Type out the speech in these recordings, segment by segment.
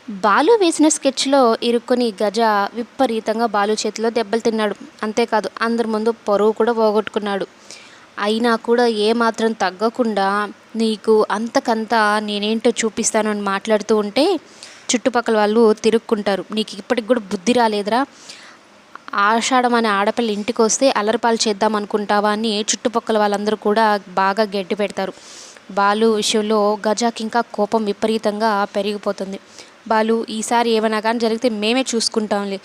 బాలు వేసిన స్కెచ్‌లో ఇరుక్కొని గజ విపరీతంగా బాలు చేతిలో దెబ్బలు తిన్నాడు. అంతేకాదు అందరి ముందు పరువు కూడా పోగొట్టుకున్నాడు. అయినా కూడా ఏమాత్రం తగ్గకుండా నీకు అంతకంతా నేనేంటో చూపిస్తాను అని మాట్లాడుతూ ఉంటే చుట్టుపక్కల వాళ్ళు తిరుక్కుంటారు. నీకు ఇప్పటికి కూడా బుద్ధి రాలేదురా? ఆషాఢం అనే ఆడపిల్ల ఇంటికొస్తే అల్లరిపాలు చేద్దాం అనుకుంటావా అని చుట్టుపక్కల వాళ్ళందరూ కూడా బాగా గడ్డి పెడతారు. బాలు విషయంలో గజాకి ఇంకా కోపం విపరీతంగా పెరిగిపోతుంది. బాలు ఈసారి ఏమైనా కానీ జరిగితే మేమే చూసుకుంటాంలే.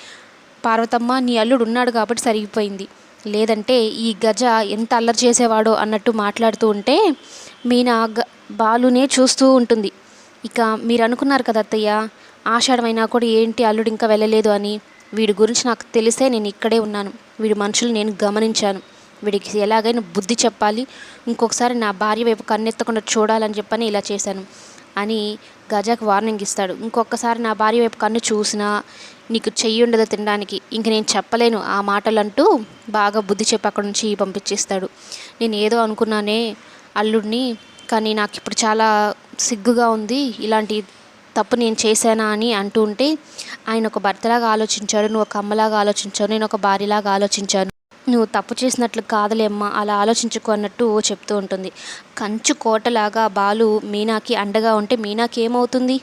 పార్వతమ్మ నీ అల్లుడు ఉన్నాడు కాబట్టి సరిగిపోయింది. లేదంటే ఈ గజ ఎంత అల్లరి చేసేవాడో అన్నట్టు మాట్లాడుతూ ఉంటే మీనా బాలునే చూస్తూ ఉంటుంది. ఇక మీరు అనుకున్నారు కదా అత్తయ్య, ఆషాఢమైనా కూడా ఏంటి అల్లుడు ఇంకా వెళ్ళలేదు అని. వీడి గురించి నాకు తెలిసే నేను ఇక్కడే ఉన్నాను. వీడి మనుషులు నేను గమనించాను. వీడికి ఎలాగైనా బుద్ధి చెప్పాలి, ఇంకొకసారి నా భార్య వైపు కన్నెత్తకుండా చూడాలని చెప్పని ఇలా చేశాను అని గజాకి వార్నింగ్ ఇస్తాడు. ఇంకొకసారి నా భార్య వైపు కన్ను చూసినా నీకు చెయ్యి ఉండదు తినడానికి, ఇంక నేను చెప్పలేను ఆ మాటలు అంటూ బాగా బుద్ధి చెప్పి అక్కడ నుంచి పంపించేస్తాడు. నేను ఏదో అనుకున్నానే అల్లుడిని, కానీ నాకు ఇప్పుడు చాలా సిగ్గుగా ఉంది, ఇలాంటి తప్పు నేను చేశానా అని అంటూ ఉంటే ఆయన ఒక భర్తలాగా ఆలోచించాడు, నువ్వు ఒక అమ్మలాగా ఆలోచించావు, నేను ఒక భార్యలాగా ఆలోచించాను, నువ్వు తప్పు చేసినట్లు కాదులే అమ్మ, అలా ఆలోచించుకో అన్నట్టు చెప్తూ ఉంటుంది. కంచు కోటలాగా బాలు మీనాకి అండగా ఉంటే మీనాకి ఏమవుతుంది?